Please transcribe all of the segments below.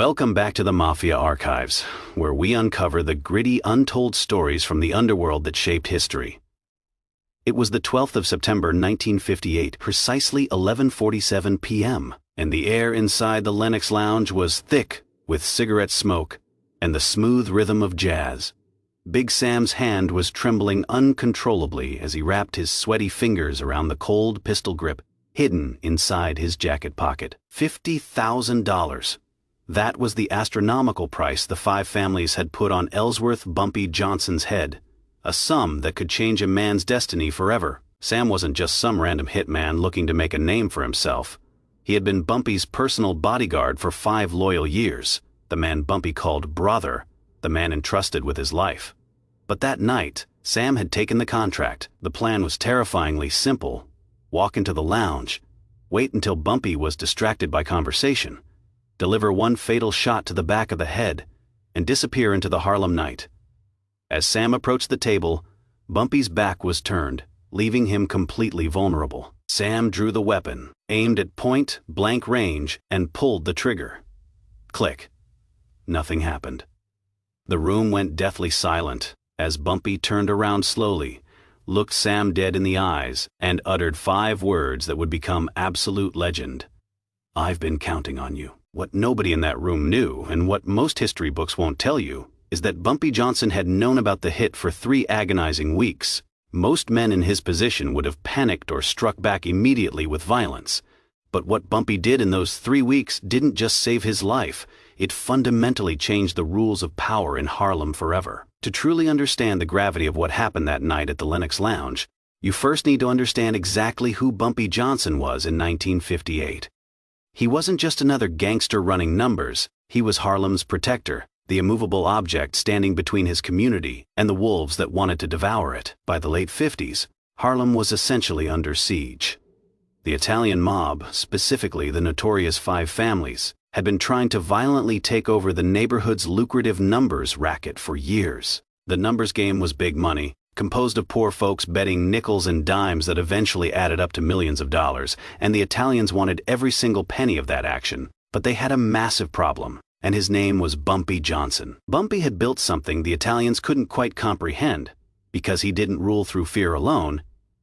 Welcome back to the Mafia archives, where we uncover the gritty, untold stories from the underworld that shaped history. It was the 12th of September 1958, precisely 11:47 p.m., and the air inside the Lennox lounge was thick with cigarette smoke and the smooth rhythm of jazz. Big Sam's hand was trembling uncontrollably as he wrapped his sweaty fingers around the cold pistol grip hidden inside his jacket pocket. $50,000. That was the astronomical price the five families had put on Ellsworth Bumpy Johnson's head, a sum that could change a man's destiny forever. Sam wasn't just some random hitman looking to make a name for himself. He had been Bumpy's personal bodyguard for 5 loyal years, the man Bumpy called brother, the man entrusted with his life. But that night, Sam had taken the contract. The plan was terrifyingly simple. Walk into the lounge, wait until Bumpy was distracted by conversation, deliver one fatal shot to the back of the head, and disappear into the Harlem night. As Sam approached the table, Bumpy's back was turned, leaving him completely vulnerable. Sam drew the weapon, aimed at point-blank range, and pulled the trigger. Click. Nothing happened. The room went deathly silent as Bumpy turned around slowly, looked Sam dead in the eyes, and uttered 5 words that would become absolute legend. "I've been counting on you." What nobody in that room knew, and what most history books won't tell you, is that Bumpy Johnson had known about the hit for 3 agonizing weeks. Most men in his position would have panicked or struck back immediately with violence. But what Bumpy did in those 3 weeks didn't just save his life, it fundamentally changed the rules of power in Harlem forever. To truly understand the gravity of what happened that night at the Lennox Lounge, you first need to understand exactly who Bumpy Johnson was in 1958. He wasn't just another gangster running numbers, he was Harlem's protector, the immovable object standing between his community and the wolves that wanted to devour it. By the late 50s, Harlem was essentially under siege. The Italian mob, specifically the notorious 5 families, had been trying to violently take over the neighborhood's lucrative numbers racket for years. The numbers game was big money, composed of poor folks betting nickels and dimes that eventually added up to millions of dollars, and the Italians wanted every single penny of that action. But they had a massive problem, and his name was Bumpy Johnson. Bumpy had built something the Italians couldn't quite comprehend. Because he didn't rule through fear alone,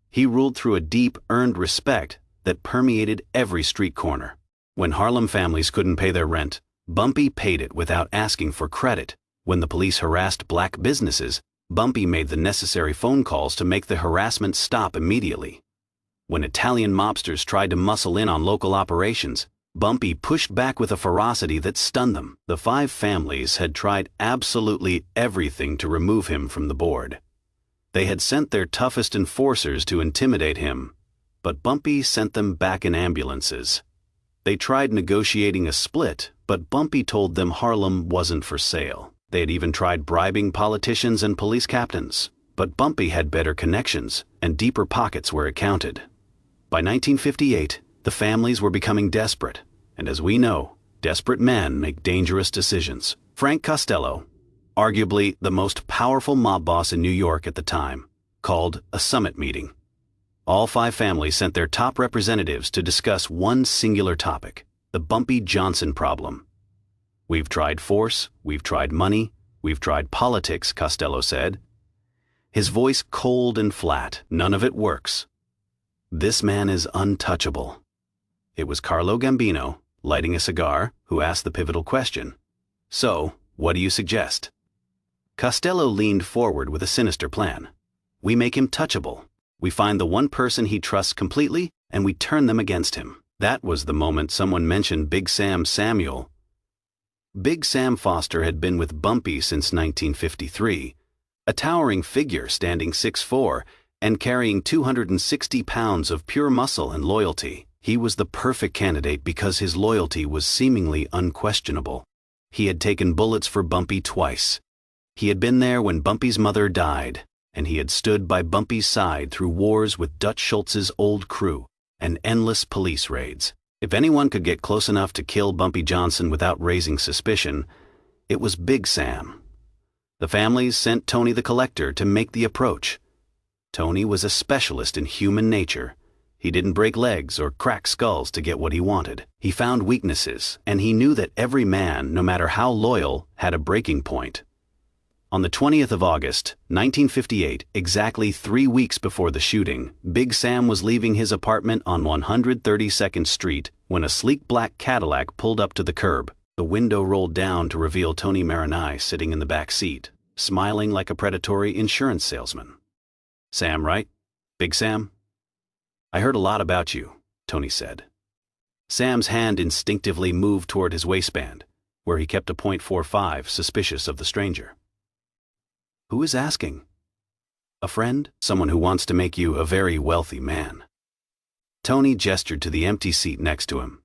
he ruled through a deep, earned respect that permeated every street corner. When Harlem families couldn't pay their rent, Bumpy paid it without asking for credit. When the police harassed black businesses, Bumpy made the necessary phone calls to make the harassment stop immediately. When Italian mobsters tried to muscle in on local operations, Bumpy pushed back with a ferocity that stunned them. The 5 families had tried absolutely everything to remove him from the board. They had sent their toughest enforcers to intimidate him, but Bumpy sent them back in ambulances. They tried negotiating a split, but Bumpy told them Harlem wasn't for sale. They had even tried bribing politicians and police captains, but Bumpy had better connections and deeper pockets where it counted. By 1958, the families were becoming desperate, and as we know, desperate men make dangerous decisions. Frank Costello, arguably the most powerful mob boss in New York at the time, called a summit meeting. All 5 families sent their top representatives to discuss one singular topic: the Bumpy Johnson problem. "We've tried force, we've tried money, we've tried politics," Costello said, his voice cold and flat. "None of it works. This man is untouchable." It was Carlo Gambino, lighting a cigar, who asked the pivotal question. "So, what do you suggest?" Costello leaned forward with a sinister plan. "We make him touchable. We find the one person he trusts completely, and we turn them against him." That was the moment someone mentioned Big Sam Samuel. Big Sam Foster had been with Bumpy since 1953, a towering figure standing 6'4" and carrying 260 pounds of pure muscle and loyalty. He was the perfect candidate because his loyalty was seemingly unquestionable. He had taken bullets for Bumpy twice. He had been there when Bumpy's mother died, and he had stood by Bumpy's side through wars with Dutch Schultz's old crew and endless police raids. If anyone could get close enough to kill Bumpy Johnson without raising suspicion, it was Big Sam. The families sent Tony the Collector to make the approach. Tony was a specialist in human nature. He didn't break legs or crack skulls to get what he wanted. He found weaknesses, and he knew that every man, no matter how loyal, had a breaking point. On the 20th of August, 1958, exactly 3 weeks before the shooting, Big Sam was leaving his apartment on 132nd Street when a sleek black Cadillac pulled up to the curb. The window rolled down to reveal Tony Marinai sitting in the back seat, smiling like a predatory insurance salesman. "Sam, right? Big Sam?" "I heard a lot about you," Tony said. Sam's hand instinctively moved toward his waistband, where he kept a .45, suspicious of the stranger. "Who is asking?" "A friend, someone who wants to make you a very wealthy man." Tony gestured to the empty seat next to him.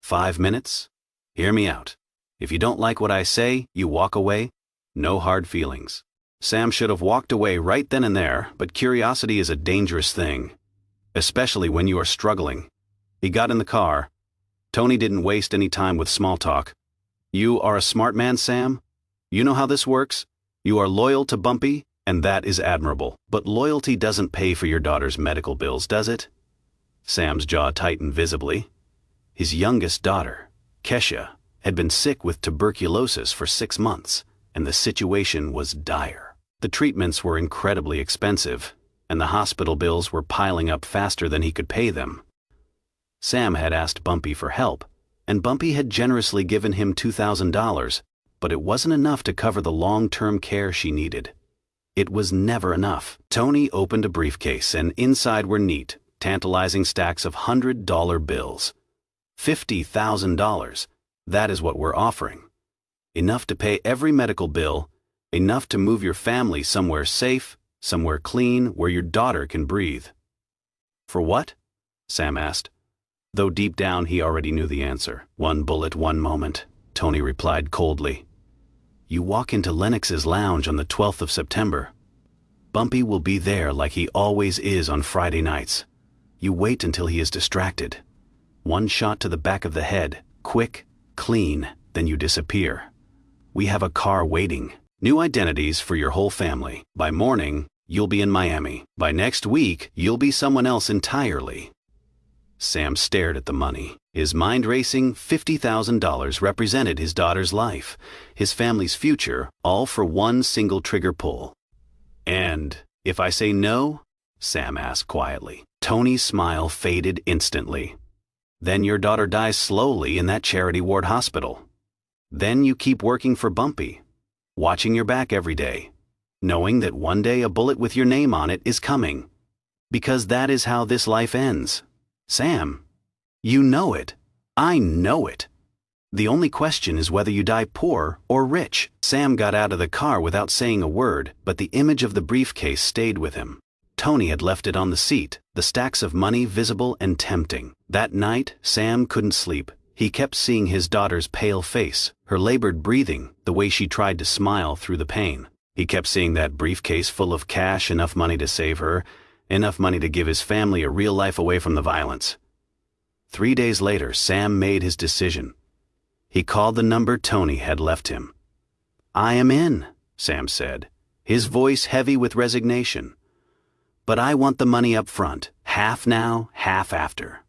"5 minutes? Hear me out. If you don't like what I say, you walk away. No hard feelings." Sam should have walked away right then and there, but curiosity is a dangerous thing, especially when you are struggling. He got in the car. Tony didn't waste any time with small talk. "You are a smart man, Sam. You know how this works. You are loyal to Bumpy, and that is admirable. But loyalty doesn't pay for your daughter's medical bills, does it?" Sam's jaw tightened visibly. His youngest daughter, Kesha, had been sick with tuberculosis for 6 months, and the situation was dire. The treatments were incredibly expensive, and the hospital bills were piling up faster than he could pay them. Sam had asked Bumpy for help, and Bumpy had generously given him $2,000, but it wasn't enough to cover the long-term care she needed. It was never enough. Tony opened a briefcase, and inside were neat, tantalizing stacks of $100 bills. $50,000. That is what we're offering. Enough to pay every medical bill, enough to move your family somewhere safe, somewhere clean, where your daughter can breathe. "For what?" Sam asked, though deep down he already knew the answer. "One bullet, one moment," Tony replied coldly. "You walk into Lennox's lounge on the 12th of September. Bumpy will be there like he always is on Friday nights. You wait until he is distracted. One shot to the back of the head, quick, clean, then you disappear. We have a car waiting. New identities for your whole family. By morning, you'll be in Miami. By next week, you'll be someone else entirely." Sam stared at the money. His mind racing. $50,000 represented his daughter's life, his family's future, all for one single trigger pull. "And if I say no?" Sam asked quietly. Tony's smile faded instantly. "Then your daughter dies slowly in that charity ward hospital. Then you keep working for Bumpy, watching your back every day, knowing that one day a bullet with your name on it is coming. Because that is how this life ends. Sam, you know it. I know it. The only question is whether you die poor or rich." Sam got out of the car without saying a word, but the image of the briefcase stayed with him. Tony had left it on the seat, the stacks of money visible and tempting. That night, Sam couldn't sleep. He kept seeing his daughter's pale face, her labored breathing, the way she tried to smile through the pain. He kept seeing that briefcase full of cash, enough money to save her, enough money to give his family a real life away from the violence. 3 days later, Sam made his decision. He called the number Tony had left him. "I am in," Sam said, his voice heavy with resignation. "But I want the money up front, half now, half after."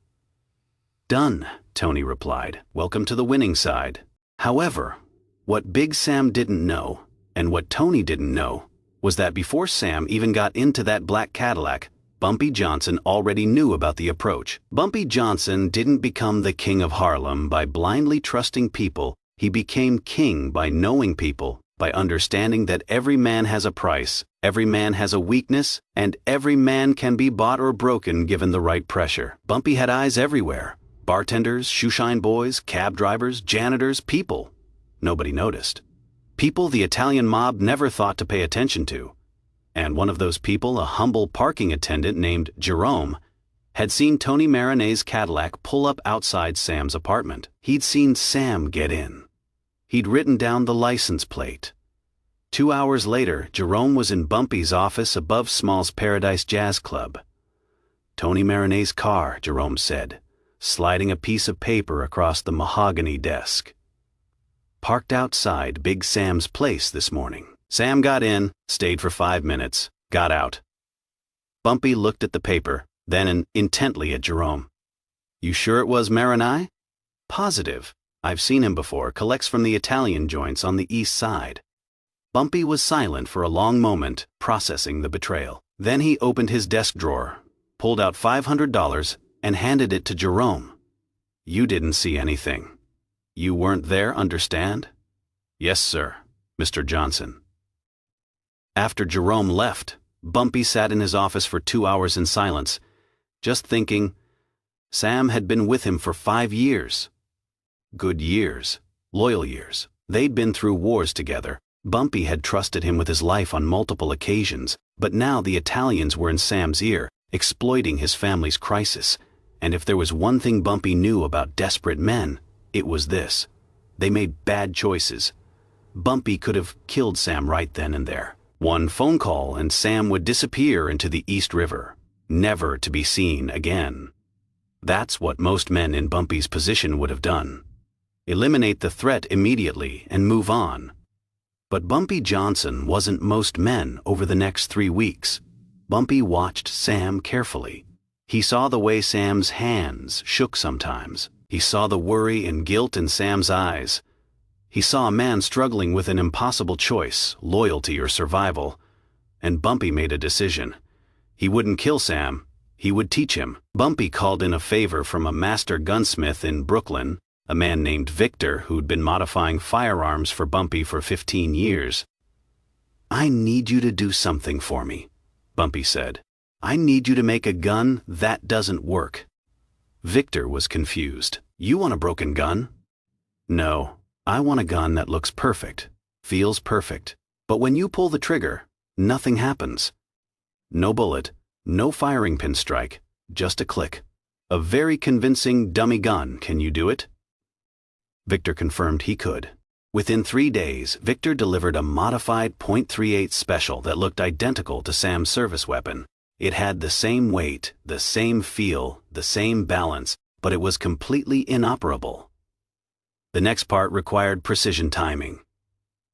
"Done," Tony replied. "Welcome to the winning side." However, what Big Sam didn't know, and what Tony didn't know, was that before Sam even got into that black Cadillac, Bumpy Johnson already knew about the approach. Bumpy Johnson didn't become the king of Harlem by blindly trusting people. He became king by knowing people, by understanding that every man has a price, every man has a weakness, and every man can be bought or broken given the right pressure. Bumpy had eyes everywhere. Bartenders, shoeshine boys, cab drivers, janitors, people. Nobody noticed. People the Italian mob never thought to pay attention to. And one of those people, a humble parking attendant named Jerome, had seen Tony Marinai's Cadillac pull up outside Sam's apartment. He'd seen Sam get in. He'd written down the license plate. 2 hours later, Jerome was in Bumpy's office above Small's Paradise Jazz Club. "Tony Marinai's car," Jerome said, sliding a piece of paper across the mahogany desk. "Parked outside Big Sam's place this morning. Sam got in, stayed for 5 minutes, got out." Bumpy looked at the paper, then intently at Jerome. "You sure it was Marinai?" "Positive. I've seen him before, collects from the Italian joints on the east side." Bumpy was silent for a long moment, processing the betrayal. Then he opened his desk drawer, pulled out $500, and handed it to Jerome. "You didn't see anything. You weren't there, understand?" "Yes, sir, Mr. Johnson." After Jerome left, Bumpy sat in his office for 2 hours in silence, just thinking. Sam had been with him for 5 years. Good years, loyal years. They'd been through wars together. Bumpy had trusted him with his life on multiple occasions, but now the Italians were in Sam's ear, exploiting his family's crisis. And if there was one thing Bumpy knew about desperate men, it was this: they made bad choices. Bumpy could have killed Sam right then and there. One phone call and Sam would disappear into the East River, never to be seen again. That's what most men in Bumpy's position would have done. Eliminate the threat immediately and move on. But Bumpy Johnson wasn't most men over the next 3 weeks. Bumpy watched Sam carefully. He saw the way Sam's hands shook sometimes. He saw the worry and guilt in Sam's eyes. He saw a man struggling with an impossible choice, loyalty or survival. And Bumpy made a decision. He wouldn't kill Sam. He would teach him. Bumpy called in a favor from a master gunsmith in Brooklyn, a man named Victor who'd been modifying firearms for Bumpy for 15 years. "I need you to do something for me," Bumpy said. "I need you to make a gun that doesn't work." Victor was confused. "You want a broken gun?" "No, I want a gun that looks perfect, feels perfect, but when you pull the trigger, nothing happens. No bullet, no firing pin strike, just a click. A very convincing dummy gun. Can you do it?" Victor confirmed he could. Within 3 days, Victor delivered a modified .38 special that looked identical to Sam's service weapon. It had the same weight, the same feel, the same balance, but it was completely inoperable. The next part required precision timing.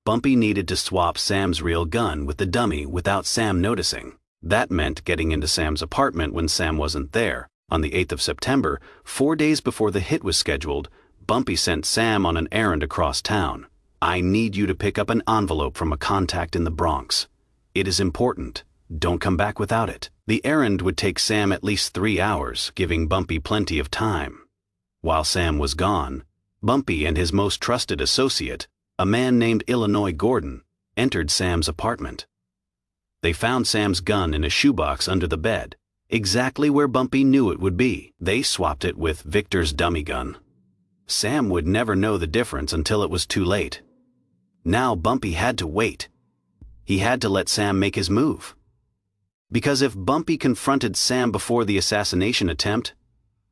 Bumpy needed to swap Sam's real gun with the dummy without Sam noticing. That meant getting into Sam's apartment when Sam wasn't there. On the 8th of September, 4 days before the hit was scheduled, Bumpy sent Sam on an errand across town. "I need you to pick up an envelope from a contact in the Bronx. It is important. Don't come back without it." The errand would take Sam at least 3 hours, giving Bumpy plenty of time. While Sam was gone, Bumpy and his most trusted associate, a man named Illinois Gordon, entered Sam's apartment. They found Sam's gun in a shoebox under the bed, exactly where Bumpy knew it would be. They swapped it with Victor's dummy gun. Sam would never know the difference until it was too late. Now Bumpy had to wait. He had to let Sam make his move. Because if Bumpy confronted Sam before the assassination attempt,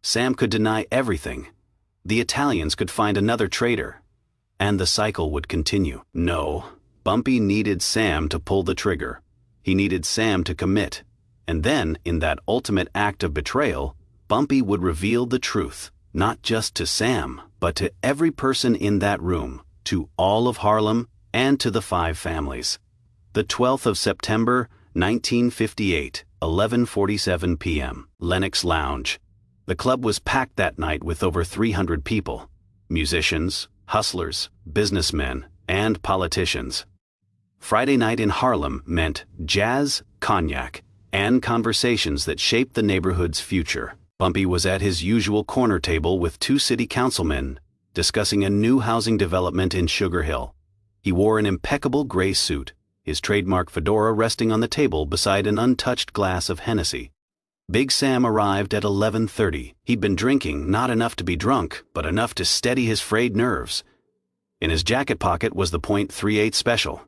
Sam could deny everything. The Italians could find another traitor, and the cycle would continue. No, Bumpy needed Sam to pull the trigger. He needed Sam to commit. And then, in that ultimate act of betrayal, Bumpy would reveal the truth, not just to Sam, but to every person in that room, to all of Harlem, and to the 5 families. The 12th of September, 1958, 11:47 p.m., Lennox Lounge. The club was packed that night with over 300 people, musicians, hustlers, businessmen, and politicians. Friday night in Harlem meant jazz, cognac, and conversations that shaped the neighborhood's future. Bumpy was at his usual corner table with 2 city councilmen, discussing a new housing development in Sugar Hill. He wore an impeccable gray suit, his trademark fedora resting on the table beside an untouched glass of Hennessy. Big Sam arrived at 11:30. He'd been drinking, not enough to be drunk, but enough to steady his frayed nerves. In his jacket pocket was the .38 special,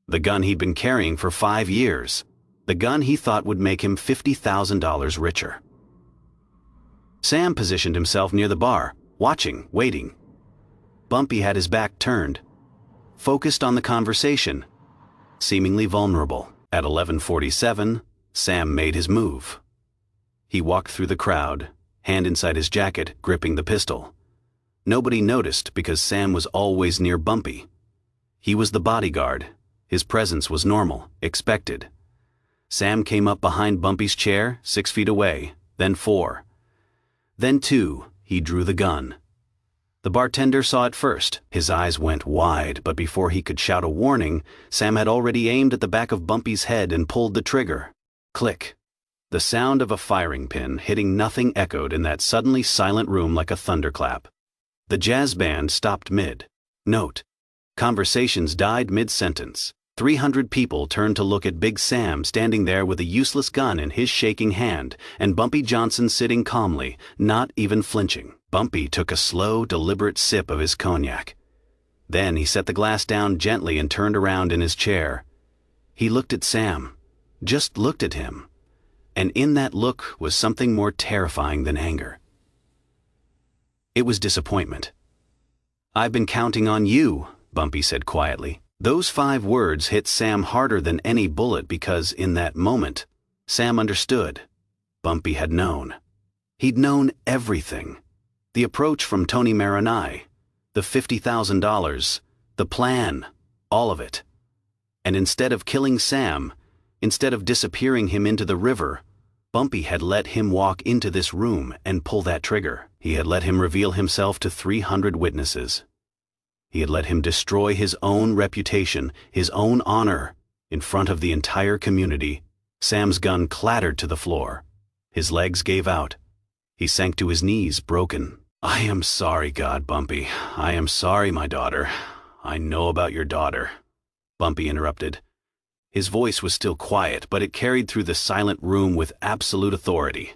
the gun he'd been carrying for 5 years, the gun he thought would make him $50,000 richer. Sam positioned himself near the bar, watching, waiting. Bumpy had his back turned, focused on the conversation, seemingly vulnerable. At 11:47, Sam made his move. He walked through the crowd, hand inside his jacket, gripping the pistol. Nobody noticed because Sam was always near Bumpy. He was the bodyguard. His presence was normal, expected. Sam came up behind Bumpy's chair, 6 feet away, then 4. Then 2, he drew the gun. The bartender saw it first. His eyes went wide, but before he could shout a warning, Sam had already aimed at the back of Bumpy's head and pulled the trigger. Click. The sound of a firing pin hitting nothing echoed in that suddenly silent room like a thunderclap. The jazz band stopped mid. Note: conversations died mid-sentence. 300 people turned to look at Big Sam standing there with a useless gun in his shaking hand, and Bumpy Johnson sitting calmly, not even flinching. Bumpy took a slow, deliberate sip of his cognac. Then he set the glass down gently and turned around in his chair. He looked at Sam. Just looked at him. And in that look was something more terrifying than anger. It was disappointment. "I've been counting on you," Bumpy said quietly. Those 5 words hit Sam harder than any bullet because, in that moment, Sam understood. Bumpy had known. He'd known everything. The approach from Tony Maronai, the $50,000, the plan, all of it. And instead of killing Sam, instead of disappearing him into the river, Bumpy had let him walk into this room and pull that trigger. He had let him reveal himself to 300 witnesses. He had let him destroy his own reputation, his own honor, in front of the entire community. Sam's gun clattered to the floor. His legs gave out. He sank to his knees, broken. "I am sorry, God, Bumpy. I am sorry, my daughter. I know about your daughter," Bumpy interrupted. His voice was still quiet, but it carried through the silent room with absolute authority.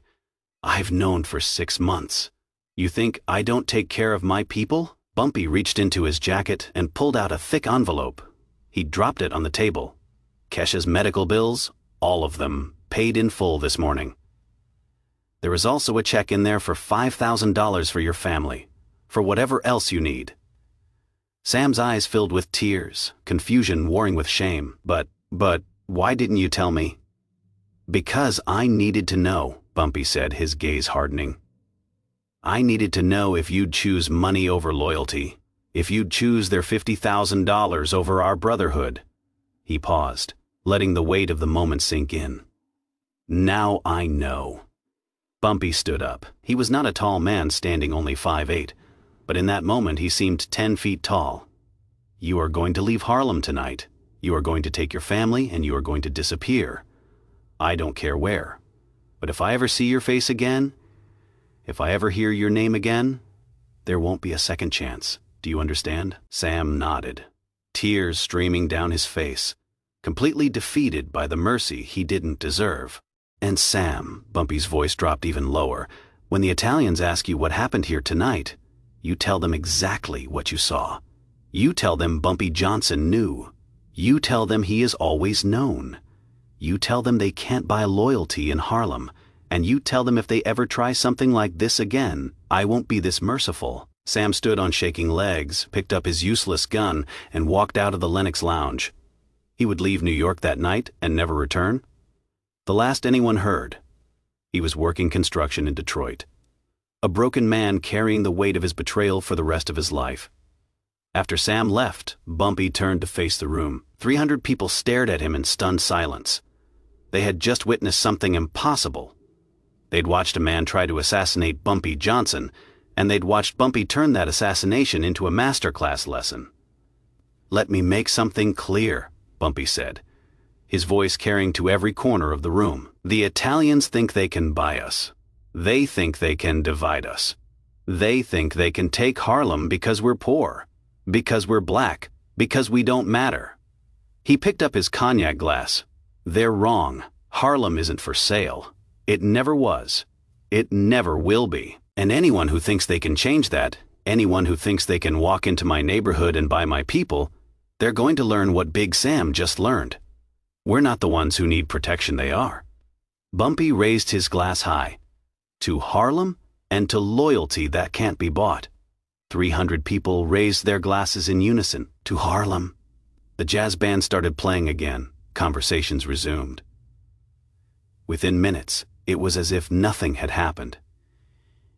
"I've known for 6 months. You think I don't take care of my people?" Bumpy reached into his jacket and pulled out a thick envelope. He dropped it on the table. "Kesha's medical bills, all of them, paid in full this morning. There is also a check in there for $5,000 for your family, for whatever else you need." Sam's eyes filled with tears, confusion warring with shame. But why didn't you tell me?" "Because I needed to know," Bumpy said, his gaze hardening. "I needed to know if you'd choose money over loyalty, if you'd choose their $50,000 over our brotherhood." He paused, letting the weight of the moment sink in. "Now I know." Bumpy stood up. He was not a tall man standing only 5'8", but in that moment he seemed 10 feet tall. "You are going to leave Harlem tonight. You are going to take your family and you are going to disappear. I don't care where. But if I ever see your face again, if I ever hear your name again, there won't be a second chance. Do you understand?" Sam nodded, tears streaming down his face, completely defeated by the mercy he didn't deserve. "And Sam," Bumpy's voice dropped even lower, "when the Italians ask you what happened here tonight, you tell them exactly what you saw. You tell them Bumpy Johnson knew. You tell them he has always known. You tell them they can't buy loyalty in Harlem, and you tell them if they ever try something like this again, I won't be this merciful." Sam stood on shaking legs, picked up his useless gun, and walked out of the Lennox lounge. He would leave New York that night and never return. The last anyone heard, he was working construction in Detroit. A broken man carrying the weight of his betrayal for the rest of his life. After Sam left, Bumpy turned to face the room. 300 people stared at him in stunned silence. They had just witnessed something impossible. They'd watched a man try to assassinate Bumpy Johnson, and they'd watched Bumpy turn that assassination into a masterclass lesson. "Let me make something clear," Bumpy said, his voice carrying to every corner of the room. "The Italians think they can buy us. They think they can divide us. They think they can take Harlem because we're poor, because we're black, because we don't matter." He picked up his cognac glass. "They're wrong. Harlem isn't for sale. It never was. It never will be. And anyone who thinks they can change that, anyone who thinks they can walk into my neighborhood and buy my people, they're going to learn what Big Sam just learned. We're not the ones who need protection, they are." Bumpy raised his glass high. "To Harlem and to loyalty that can't be bought." 300 people raised their glasses in unison. "To Harlem." The jazz band started playing again. Conversations resumed. Within minutes, it was as if nothing had happened.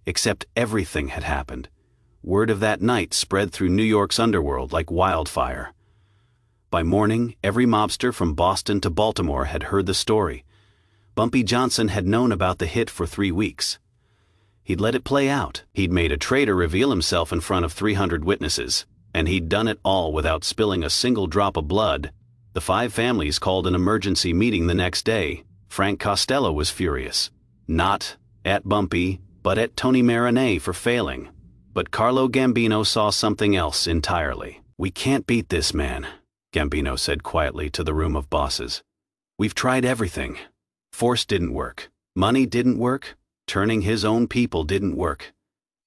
Except everything had happened. Word of that night spread through New York's underworld like wildfire. By morning, every mobster from Boston to Baltimore had heard the story. Bumpy Johnson had known about the hit for 3 weeks. He'd let it play out. He'd made a traitor reveal himself in front of 300 witnesses, and he'd done it all without spilling a single drop of blood. The 5 families called an emergency meeting the next day. Frank Costello was furious. Not at Bumpy, but at Tony Marinette for failing. But Carlo Gambino saw something else entirely. "We can't beat this man," Gambino said quietly to the room of bosses. "We've tried everything. Force didn't work. Money didn't work. Turning his own people didn't work.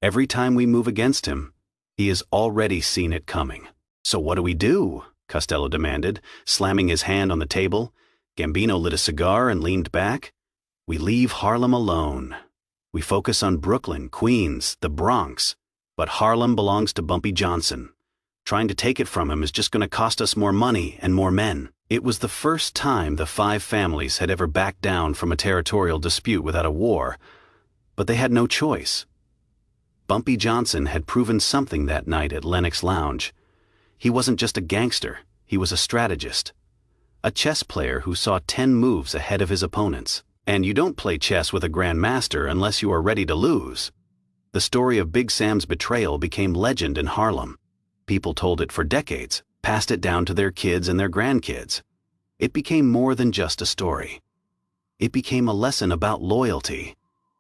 Every time we move against him, he has already seen it coming." "So what do?" Costello demanded, slamming his hand on the table. Gambino lit a cigar and leaned back. "We leave Harlem alone. We focus on Brooklyn, Queens, the Bronx. But Harlem belongs to Bumpy Johnson. Trying to take it from him is just going to cost us more money and more men." It was the first time the 5 families had ever backed down from a territorial dispute without a war, but they had no choice. Bumpy Johnson had proven something that night at Lennox Lounge. He wasn't just a gangster, he was a strategist. A chess player who saw 10 moves ahead of his opponents. And you don't play chess with a grandmaster unless you are ready to lose. The story of Big Sam's betrayal became legend in Harlem. People told it for decades, passed it down to their kids and their grandkids. It became more than just a story. It became a lesson about loyalty,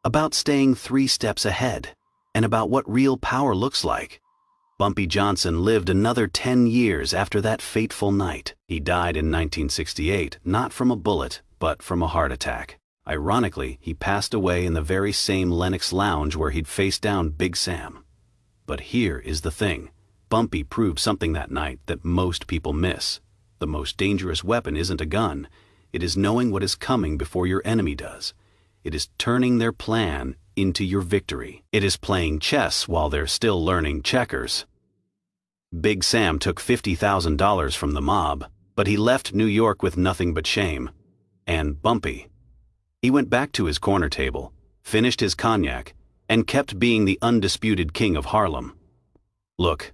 about staying 3 steps ahead, and about what real power looks like. Bumpy Johnson lived another 10 years after that fateful night. He died in 1968, not from a bullet, but from a heart attack. Ironically, he passed away in the very same Lennox Lounge where he'd faced down Big Sam. But here is the thing. Bumpy proved something that night that most people miss. The most dangerous weapon isn't a gun. It is knowing what is coming before your enemy does. It is turning their plan into your victory. It is playing chess while they're still learning checkers. Big Sam took $50,000 from the mob, but he left New York with nothing but shame. And Bumpy. He went back to his corner table, finished his cognac, and kept being the undisputed king of Harlem. Look,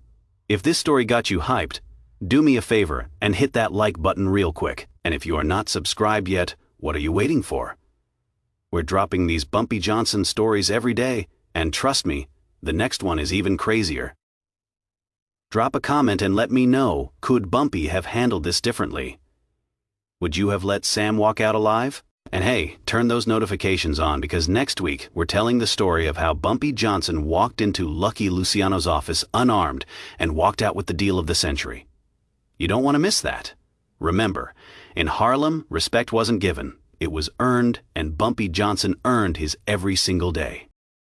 if this story got you hyped, do me a favor and hit that like button real quick. And if you are not subscribed yet, what are you waiting for? We're dropping these Bumpy Johnson stories every day, and trust me, the next one is even crazier. Drop a comment and let me know, could Bumpy have handled this differently? Would you have let Sam walk out alive? And hey, turn those notifications on because next week we're telling the story of how Bumpy Johnson walked into Lucky Luciano's office unarmed and walked out with the deal of the century. You don't want to miss that. Remember, in Harlem, respect wasn't given, it was earned, and Bumpy Johnson earned his every single day.